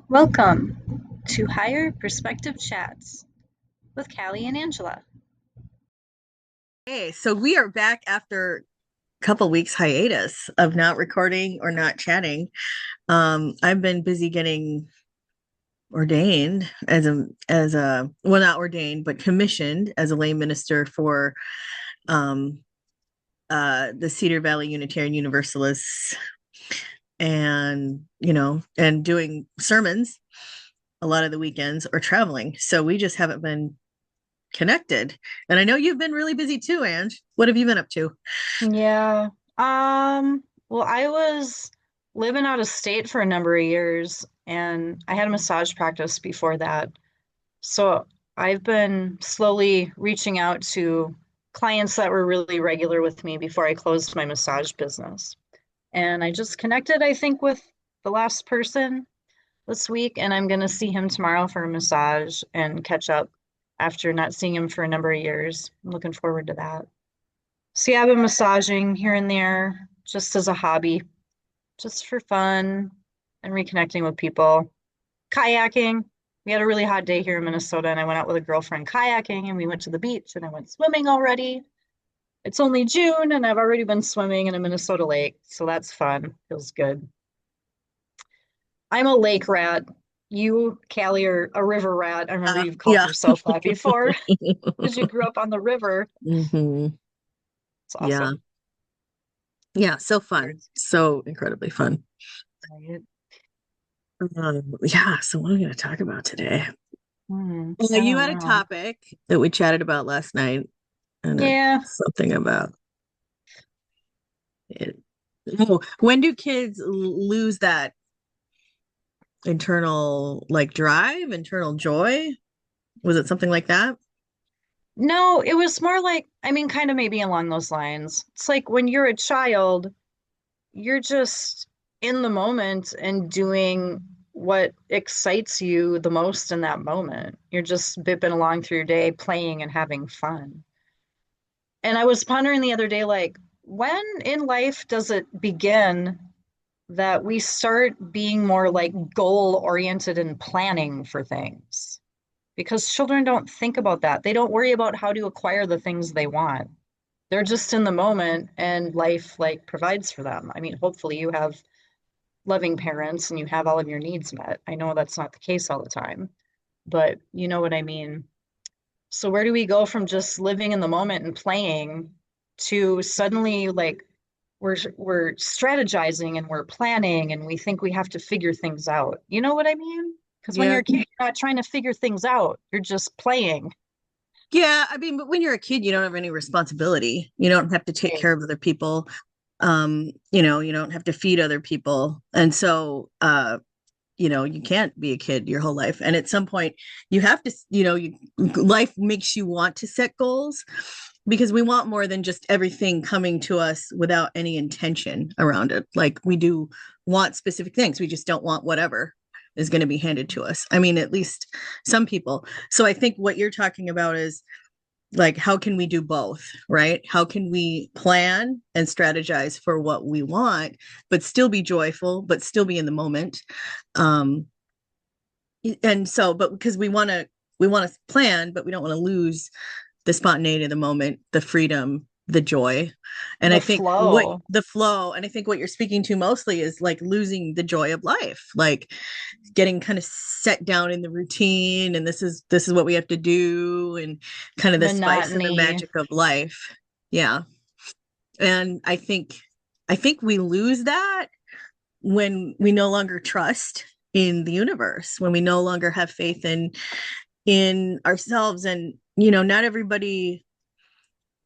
Welcome to Higher Perspective Chats with Callie and Angela. Hey, so we are back after a couple weeks hiatus of not recording or not chatting. I've been busy getting ordained as a well, not ordained, but commissioned as a lay minister for um the Cedar Valley Unitarian Universalists, and and doing sermons a lot of the weekends or traveling. So we just haven't been connected. And I know you've been really busy too, Ange. What have you been up to? Yeah. Well, I was living out of state for a number of years and I had a massage practice before that. So I've been slowly reaching out to clients that were really regular with me before I closed my massage business. And I just connected, I think, with the last person this week, and I'm going to see him tomorrow for a massage and catch up after not seeing him for a number of years. I'm looking forward to that. So, yeah, I've been massaging here and there just as a hobby, just for fun and reconnecting with people. Kayaking. We had a really hot day here in Minnesota, and I went out with a girlfriend kayaking, and we went to the beach, and I went swimming already. It's only June, and I've already been swimming in a Minnesota lake, so that's fun. Feels good. I'm a lake rat. You, Callie, are a river rat. I remember you've called Yeah. yourself that before because you grew up on the river. hmm It's Yeah. awesome. Yeah. So fun. So incredibly fun. Right? Yeah. So what are we going to talk about today? I You don't had a know. topic that we chatted about last night, and it's Yeah. something about it. Oh, when do kids lose that internal like drive, internal joy? Was it something like that? No, it was more like, I mean, kind of maybe along those lines. It's like when you're a child, you're just in the moment and doing what excites you the most in that moment. You're just bipping along through your day, playing and having fun. And I was pondering the other day, like, when in life does it begin that we start being more like goal oriented and planning for things? Because children don't think about that. They don't worry about how to acquire the things they want. They're just in the moment and life like provides for them. I mean, hopefully you have loving parents and you have all of your needs met. I know that's not the case all the time, but you know what I mean. So where do we go from just living in the moment and playing to suddenly like we're strategizing and we're planning and we think we have to figure things out. You know what I mean? Because when Yeah. you're a kid, you're not trying to figure things out. You're just playing. Yeah. I mean, but when you're a kid, you don't have any responsibility. You don't have to take Right. care of other people. You don't have to feed other people. And so you can't be a kid your whole life, and at some point you have to, life makes you want to set goals, because we want more than just everything coming to us without any intention around it. Like, we do want specific things, we just don't want whatever is going to be handed to us. I mean, at least some people. So I think what you're talking about is, like, how can we do both, right? How can we plan and strategize for what we want, but still be joyful, but still be in the moment? um and so, but because we want to plan, but we don't want to lose the spontaneity of the moment, the freedom, the joy. And I The think what flow. the flow, and I think what you're speaking to mostly is like losing the joy of life, like getting kind of set down in the routine, and this is what we have to do, and kind of the spice and the Monotony. magic of life. Yeah. And I think we lose that when we no longer trust in the universe, when we no longer have faith in ourselves. And not everybody,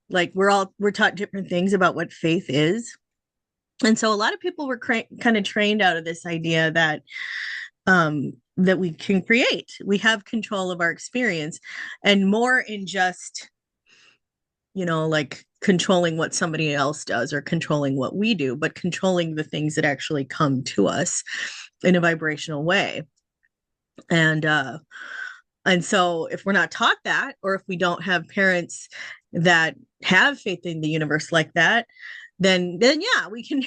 like, we're taught different things about what faith is. And so a lot of people were kind of trained out of this idea that we can create, we have control of our experience, and more in just, like, controlling what somebody else does or controlling what we do, but controlling the things that actually come to us in a vibrational way. And so if we're not taught that, or if we don't have parents that have faith in the universe like that, then yeah, we can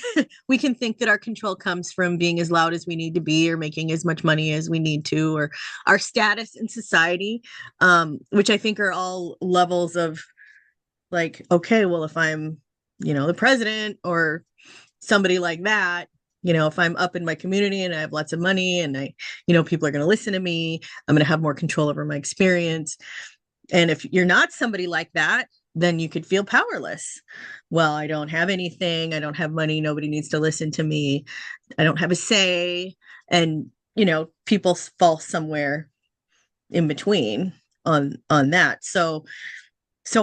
we can think that our control comes from being as loud as we need to be, or making as much money as we need to, or our status in society, which I think are all levels of like, okay, well, if I'm, the president or somebody like that, if I'm up in my community and I have lots of money and people are going to listen to me, I'm going to have more control over my experience. And if you're not somebody like that, then you could feel powerless. Well, I don't have anything. I don't have money. Nobody needs to listen to me. I don't have a say. And, people fall somewhere in between on that. So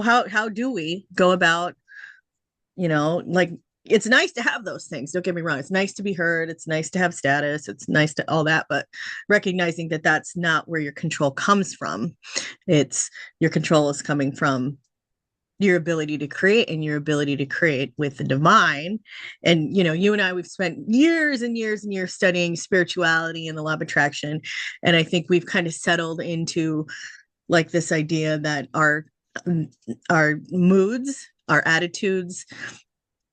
how do we go about, like, it's nice to have those things. Don't get me wrong. It's nice to be heard. It's nice to have status. It's nice to all that, but recognizing that that's not where your control comes from. It's your control is coming from your ability to create, and your ability to create with the divine. And, you and I, we've spent years and years and years studying spirituality and the law of attraction. And I think we've kind of settled into like this idea that our moods, our attitudes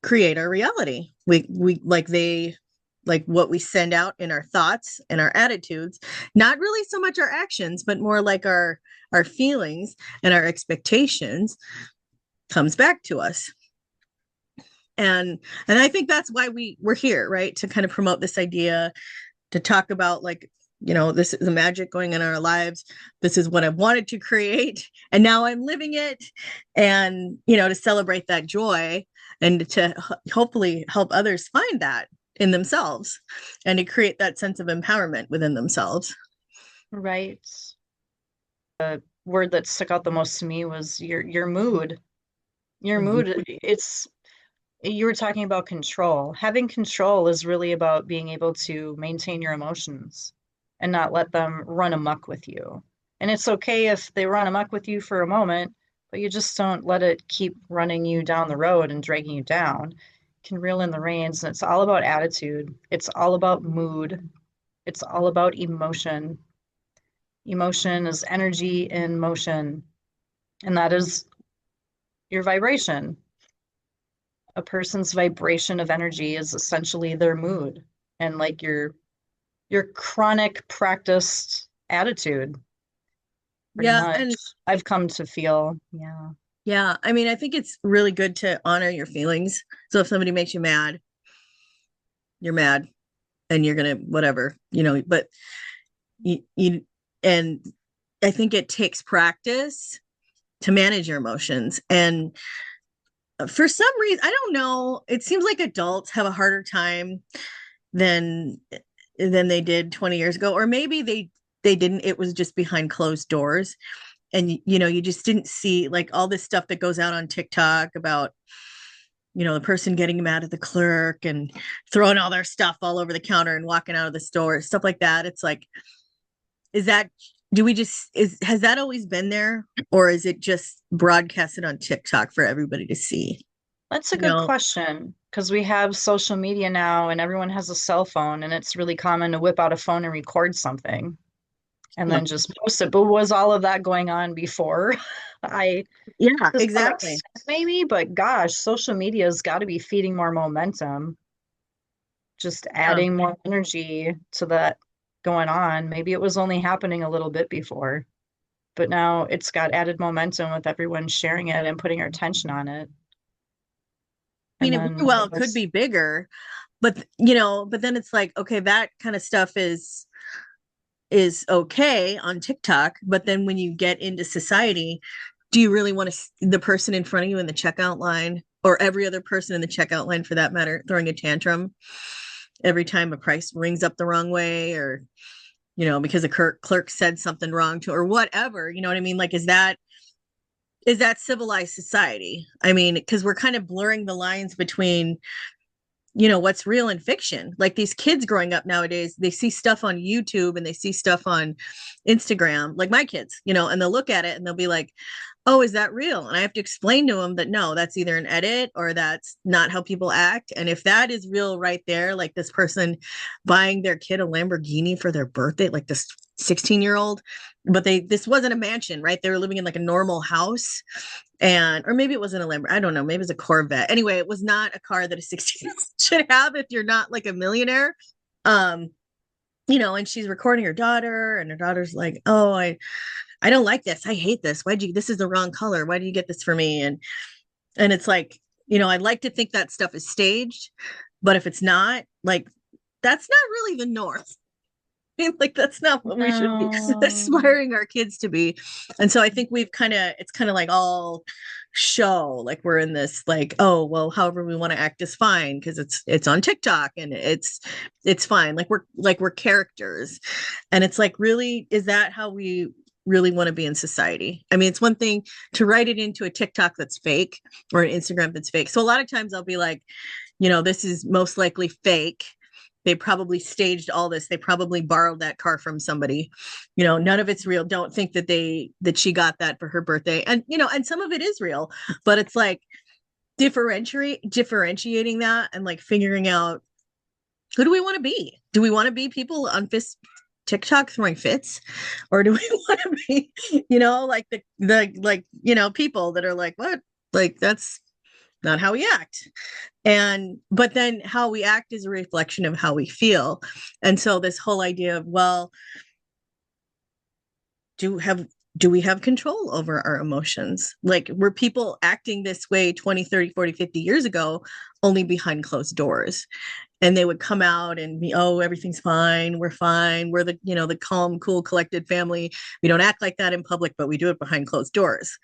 create our reality. We like what we send out in our thoughts and our attitudes, not really so much our actions, but more like our feelings and our expectations comes back to us. And I think that's why we're here, right? To kind of promote this idea, to talk about like, this is the magic going in our lives. This is what I wanted to create, and now I'm living it. And, to celebrate that joy, and to hopefully help others find that in themselves, and to create that sense of empowerment within themselves. Right. The word that stuck out the most to me was your mood. Your Mhm. mood, it's you were talking about control. Having control is really about being able to maintain your emotions and not let them run amok with you. And it's okay if they run amok with you for a moment, but you just don't let it keep running you down the road and dragging you down. You can reel in the reins, and it's all about attitude. It's all about mood. It's all about emotion. Emotion is energy in motion, and that is your vibration. A person's vibration of energy is essentially their mood and like your chronic practiced attitude, pretty Yeah. much. And I've come to feel, yeah. yeah, I mean, I think it's really good to honor your feelings. So if somebody makes you mad, you're mad, and you're going to whatever, but you and I think it takes practice to manage your emotions. And for some reason, I don't know, it seems like adults have a harder time than they did 20 years ago, or maybe they didn't. It was just behind closed doors, and you just didn't see like all this stuff that goes out on TikTok about the person getting mad at the clerk and throwing all their stuff all over the counter and walking out of the store, stuff like that. It's like, is that do we just is has that always been there, or is it just broadcasted on TikTok for everybody to see? That's a You good know, question because we have social media now and everyone has a cell phone and it's really common to whip out a phone and record something and yeah, then just post it. But was all of that going on before? I yeah, To some exactly. extent, maybe, but gosh, social media's got to be feeding more momentum, just Yeah. adding more energy to that going on. Maybe it was only happening a little bit before, but now it's got added momentum with everyone sharing it and putting our attention on it. I mean, And it very then well could it's be bigger, but but then it's like, okay, that kind of stuff is okay on TikTok, but then when you get into society, do you really want to the person in front of you in the checkout line, or every other person in the checkout line for that matter, throwing a tantrum every time a price rings up the wrong way, or because a clerk said something wrong to, or whatever, you know what I mean? Like, is that civilized society? I mean, because we're kind of blurring the lines between what's real and fiction. Like these kids growing up nowadays, they see stuff on YouTube and they see stuff on Instagram, like my kids, and they'll look at it and they'll be like, oh, is that real? And I have to explain to them that no, that's either an edit or that's not how people act. And if that is real right there, like this person buying their kid a Lamborghini for their birthday, like this 16-year-old, but this wasn't a mansion, right? They were living in like a normal house, and or maybe it wasn't a Lamborghini. I don't know. Maybe it was a Corvette. Anyway, it was not a car that a 16 should have if you're not like a millionaire. Um, and she's recording her daughter, and her daughter's like, "Oh, I don't like this. I hate this. This is the wrong color. Why did you get this for me?" And it's like, I'd like to think that stuff is staged, but if it's not, like, that's not really the norm. I mean, like, that's not what we should be No. aspiring our kids to be. And so I think it's kind of like all show, like we're in this, like, oh, well, however we want to act is fine because it's on TikTok and it's fine. Like we're characters. And it's like, really, is that how we really want to be in society? I mean, it's one thing to write it into a TikTok that's fake or an Instagram that's fake. So a lot of times I'll be like, this is most likely fake. They probably staged all this. They probably borrowed that car from somebody. None of it's real. Don't think that she got that for her birthday. And and some of it is real, but it's like differentiating that and like figuring out, who do we want to be? Do we want to be people on TikTok throwing fits, or do we want to be, like the like people that are like, what, like, that's not how we act. But then how we act is a reflection of how we feel. And so this whole idea of, well, do we have control over our emotions? Like, were people acting this way 20, 30, 40, 50 years ago only behind closed doors? And they would come out and be, oh, everything's fine. We're fine. We're the calm, cool, collected family. We don't act like that in public, but we do it behind closed doors,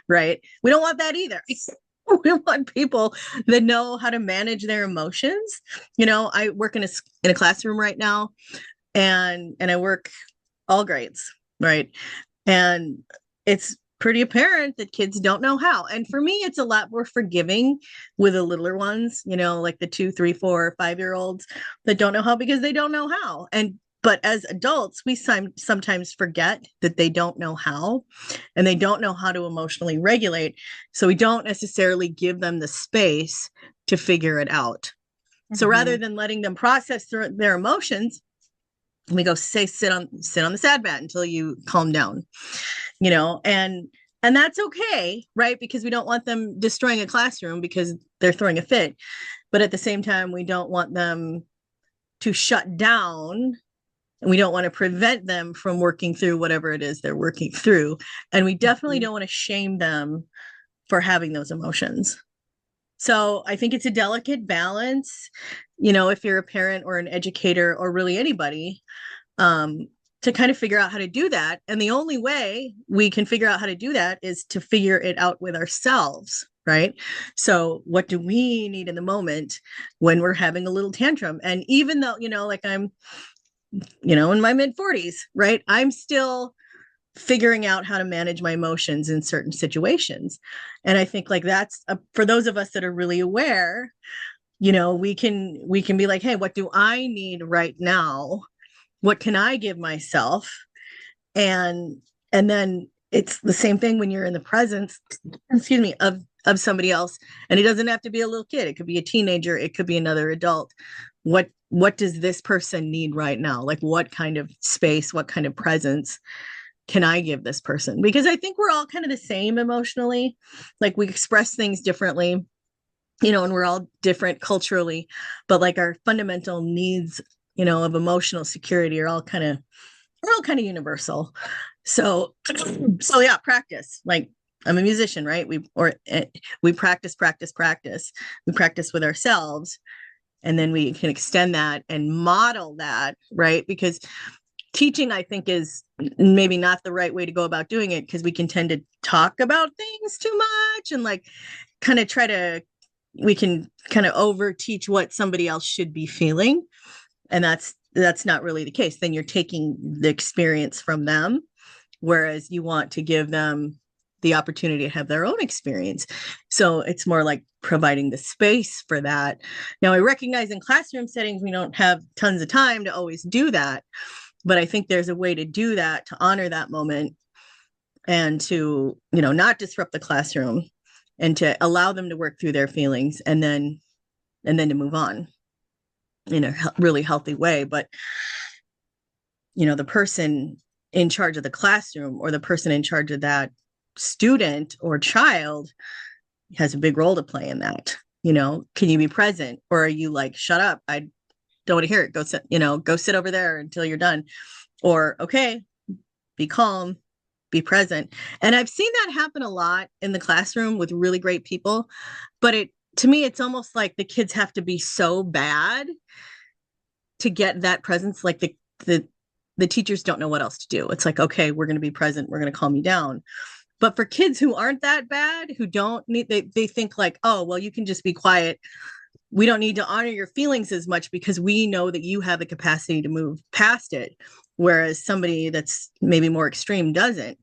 right? We don't want that either. We want people that know how to manage their emotions. I work in a classroom right now, and I work all grades, right? And it's pretty apparent that kids don't know how. And for me, it's a lot more forgiving with the littler ones, like the 2, 3, 4, 5 year olds that don't know how because they don't know how. But as adults, we sometimes forget that they don't know how, and they don't know how to emotionally regulate. So we don't necessarily give them the space to figure it out. So rather Mhm. than letting them process through their emotions, we go say, sit on the sad mat until you calm down, and that's okay, right? Because we don't want them destroying a classroom because they're throwing a fit. But at the same time, we don't want them to shut down, and we don't want to prevent them from working through whatever it is they're working through. And we definitely Mhm. don't want to shame them for having those emotions. So I think it's a delicate balance, if you're a parent or an educator or really anybody, um, to kind of figure out how to do that. And the only way we can figure out how to do that is to figure it out with ourselves, right? So what do we need in the moment when we're having a little tantrum? And even though, like I'm, in my mid 40s, right? I'm still figuring out how to manage my emotions in certain situations. And I think like for those of us that are really aware, we can be like, hey, what do I need right now? What can I give myself? And then it's the same thing when you're in the presence, excuse me, of somebody else. And it doesn't have to be a little kid. It could be a teenager. It could be another adult. What does this person need right now? Like, what kind of space, what kind of presence can I give this person? Because I think we're all kind of the same emotionally. Like, we express things differently, and we're all different culturally, but like our fundamental needs, of emotional security are all kind of universal. So, so yeah, practice. Like, I'm a musician, right? We practice, practice, practice. We practice with ourselves, and then we can extend that and model that, right? Because teaching, I think, is maybe not the right way to go about doing it, because we can tend to talk about things too much and like kind of we can kind of over teach what somebody else should be feeling. And that's not really the case. Then you're taking the experience from them, whereas you want to give them the opportunity to have their own experience. So it's more like providing the space for that. Now, I recognize in classroom settings we don't have tons of time to always do that, but I think there's a way to do that, to honor that moment, and to, not disrupt the classroom, and to allow them to work through their feelings, and then to move on in a really healthy way. But the person in charge of the classroom or the person in charge of that student or child has a big role to play in that. Can you be present, or are you like, shut up, I don't want to hear it, go sit, go sit over there until you're done? Or, okay, be calm, be present. And I've seen that happen a lot in the classroom with really great people, but to me it's almost like the kids have to be so bad to get that presence. Like the teachers don't know what else to do. It's like, okay, we're going to be present, we're going to calm you down. But for kids who aren't that bad, who don't need, they think like, oh, well, you can just be quiet, we don't need to honor your feelings as much because we know that you have the capacity to move past it, whereas somebody that's maybe more extreme doesn't.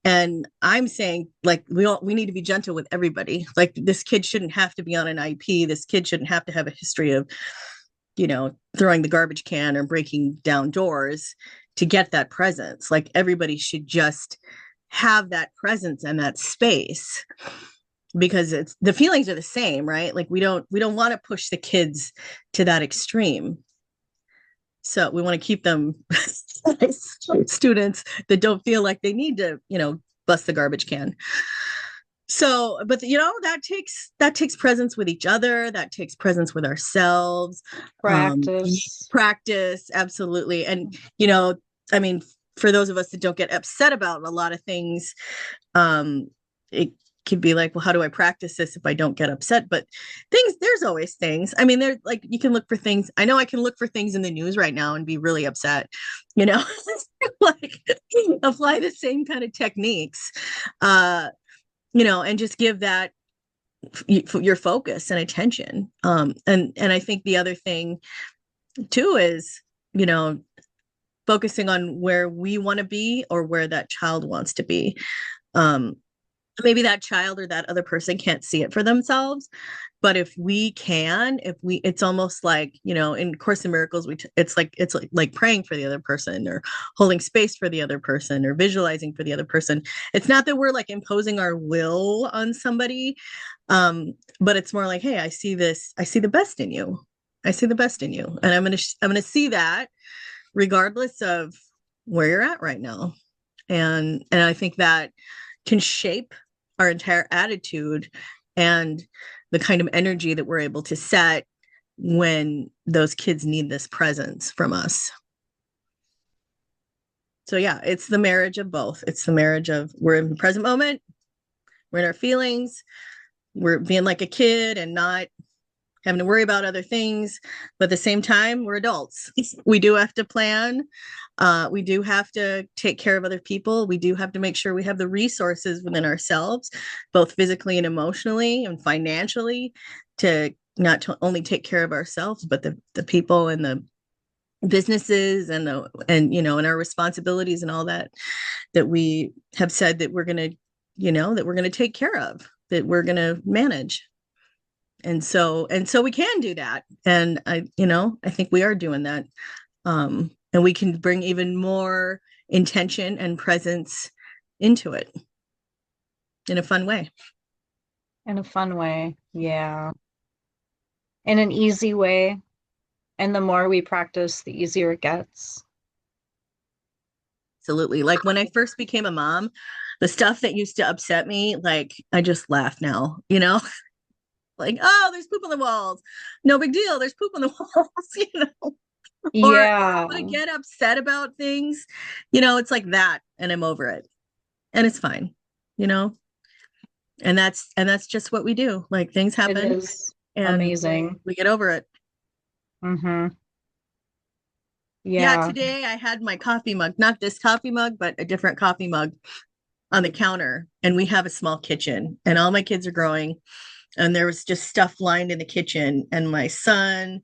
And I'm saying, like, we need to be gentle with everybody. Like, this kid shouldn't have to be on an IP. This kid shouldn't have to have a history of, throwing the garbage can or breaking down doors to get that presence. Like, everybody should just have that presence and that space, because it's the feelings are the same, right? Like, we don't want to push the kids to that extreme. So we want to keep them students that don't feel like they need to, bust the garbage can. So, but that takes presence with each other, that takes presence with ourselves. Practice. Practice, absolutely. And I mean, for those of us that don't get upset about a lot of things, it could be like, well, how do I practice this if I don't get upset? But there's always things. I mean, there's like, you can look for things. I know I can look for things in the news right now and be really upset, you know, like apply the same kind of techniques, and just give that your focus and attention. And I think the other thing too is, focusing on where we want to be or where that child wants to be. Um, Maybe that child or that other person can't see it for themselves, but if we can, it's almost like, in Course in Miracles, it's like praying for the other person, or holding space for the other person, or visualizing for the other person. It's not that we're like imposing our will on somebody, but it's more like, hey, I see the best in you, I see the best in you, and I'm gonna see that regardless of where you're at right now. And I think that can shape our entire attitude and the kind of energy that we're able to set when those kids need this presence from us. So yeah, it's the marriage of both. It's the marriage of, we're in the present moment, we're in our feelings, we're being like a kid and not having to worry about other things. But at the same time, we're adults. We do have to plan. We do have to take care of other people. We do have to make sure we have the resources within ourselves, both physically and emotionally and financially, to not to only take care of ourselves, but the people and the businesses and our responsibilities and all that we have said that we're going to, that we're going to take care of, that we're going to manage. And so we can do that. And I think we are doing that. And we can bring even more intention and presence into it in a fun way. In a fun way. Yeah. In an easy way. And the more we practice, the easier it gets. Absolutely. Like, when I first became a mom, the stuff that used to upset me, like, I just laugh now, like, oh, there's poop on the walls. No big deal. There's poop on the walls. Or Yeah. when I get upset about things, it's like that, and I'm over it. And it's fine, you know? And that's just what we do. Like, things It happen is and amazing. we get over it. Mm-hmm. Yeah, Yeah. today I had my coffee mug, not this coffee mug, but a different coffee mug on the counter. And we have a small kitchen, and all my kids are growing, and there was just stuff lined in the kitchen, and my son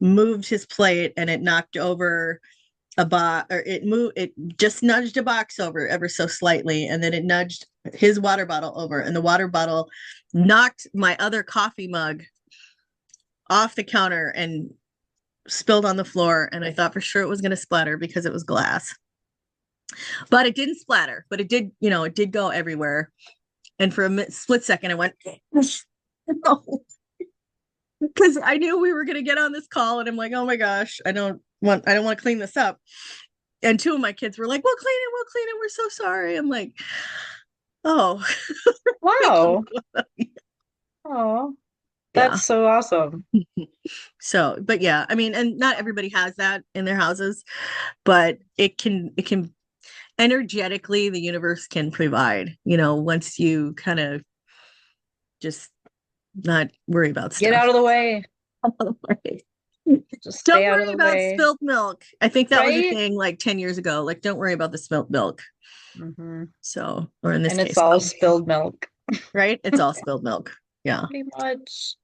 moved his plate and it knocked over a box, or it just nudged a box over ever so slightly, and then it nudged his water bottle over, and the water bottle knocked my other coffee mug off the counter and spilled on the floor. And I thought for sure it was going to splatter because it was glass, but it didn't splatter, but it did go everywhere. And for a split second I went, no, because I knew we were going to get on this call, and I'm like, oh my gosh, I don't want to clean this up. and two of my kids were like, we'll clean it, we're so sorry. I'm like, oh. Wow. Oh, Yeah. that's so awesome. So, but yeah, I mean, and not everybody has that in their houses, but it can energetically, the universe can provide, once you kind of just not worry about Get stuff. out of the way. Right. Just stay Don't out of worry the about way. spilt milk. I think that was a Right? thing like 10 years ago. Like, don't worry about the spilt milk. Hmm. So, or in this And it's case, all spilled milk. right? It's all spilled milk. Yeah. Pretty much.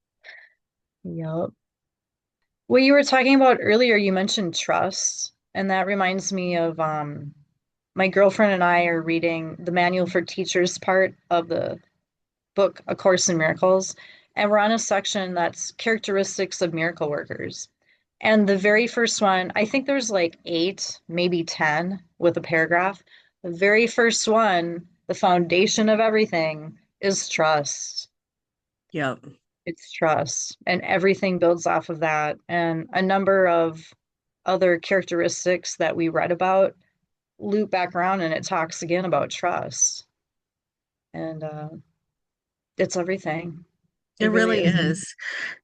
Yep. What you were talking about earlier, you mentioned trust, and that reminds me of my girlfriend and I are reading the manual for teachers part of the book A Course in Miracles, and we're on a section that's characteristics of miracle workers. And the very first one, I think there's like eight, maybe 10 with a paragraph. The very first one, the foundation of everything is trust. Yeah. It's trust, and everything builds off of that. And a number of other characteristics that we read about loop back around and it talks again about trust. And it's everything. It It really really is.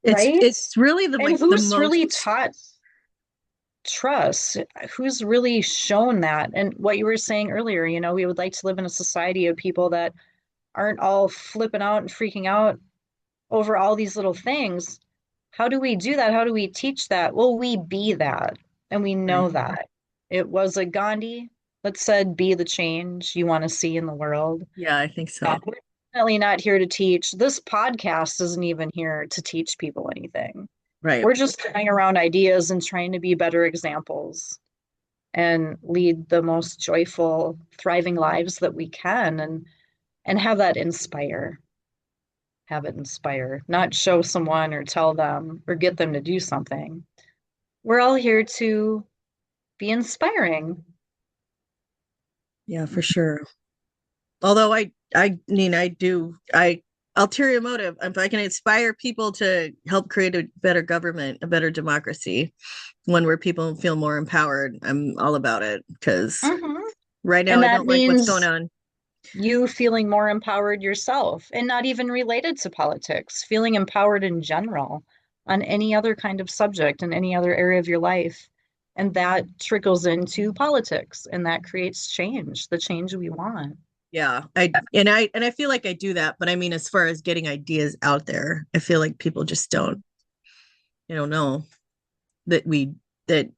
is. Right? It's really the And like the who's really most. taught trust? Who's really shown that? And what you were saying earlier, we would like to live in a society of people that aren't all flipping out and freaking out over all these little things. How do we do that? How do we teach that? Well, we be that, and we Right. know that. It was a Gandhi that said, be the change you want to see in the world. Yeah, I think Yeah, so. we're definitely not here to teach. This podcast isn't even here to teach people anything. Right. We're just throwing around ideas and trying to be better examples and lead the most joyful, thriving lives that we can and have it inspire, not show someone or tell them or get them to do something. We're all here to be inspiring. Yeah, for sure. Although I mean, ulterior motive. If I can inspire people to help create a better government, a better democracy, one where people feel more empowered, I'm all about it. Because Hmm. right now, And I that don't like what's going means on. you feeling more empowered yourself and not even related to politics, feeling empowered in general on any other kind of subject in any other area of your life. And that trickles into politics and that creates change, the change we want. Yeah, I feel like I do that, but I mean, as far as getting ideas out there, I feel like people just don't know that that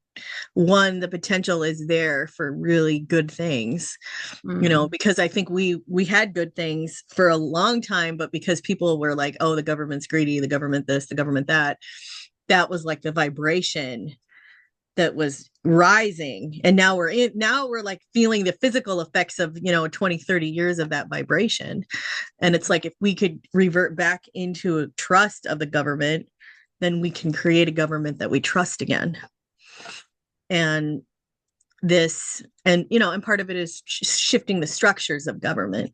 one, the potential is there for really good things, Mm. because I think we had good things for a long time, but because people were like, oh, the government's greedy, the government this, the government that, that was like the vibration that was rising. And now we're like feeling the physical effects of 20, 30 years of that vibration. And it's like if we could revert back into a trust of the government, then we can create a government that we trust again. And and part of it is shifting the structures of government,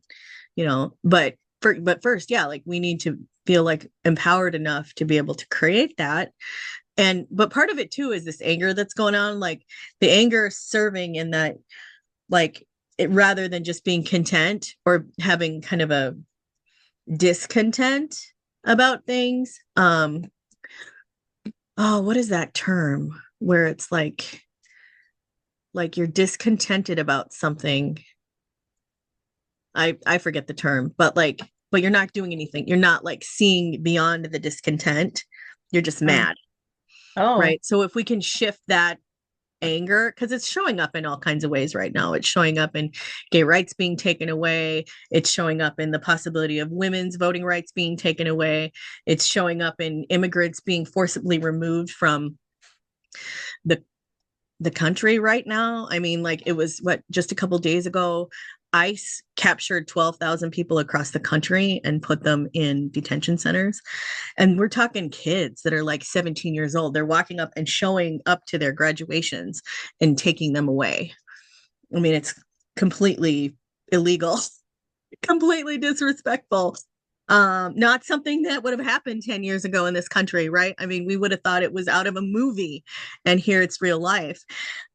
but first, yeah, like we need to feel like empowered enough to be able to create that. But part of it too is this anger that's going on, like the anger serving in that, like, it, rather than just being content or having kind of a discontent about things. Oh, what is that term where it's like you're discontented about something. I forget the term, but you're not doing anything. You're not like seeing beyond the discontent. You're just Mm. mad, Oh, right? So if we can shift that anger, because it's showing up in all kinds of ways right now. It's showing up in gay rights being taken away. It's showing up in the possibility of women's voting rights being taken away. It's showing up in immigrants being forcibly removed from the country right now. I mean, like it was just a couple days ago, ICE captured 12,000 people across the country and put them in detention centers. And we're talking kids that are like 17 years old. They're walking up and showing up to their graduations and taking them away. I mean, it's completely illegal, completely disrespectful. Not something that would have happened 10 years ago in this country, right? I mean, we would have thought it was out of a movie, and here it's real life.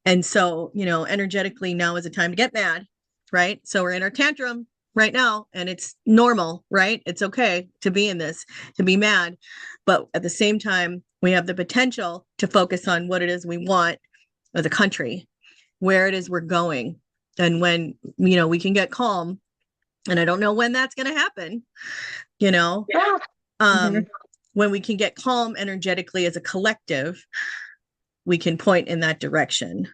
And so, energetically, now is a time to get mad, right? So we're in our tantrum right now, and it's normal, right? It's okay to be in this, to be mad. But at the same time, we have the potential to focus on what it is we want as a country, where it is we're going. And when, we can get calm, and I don't know when that's going to happen, you know, Yeah. hmm um, when we can get calm energetically as a collective, we can point in that direction.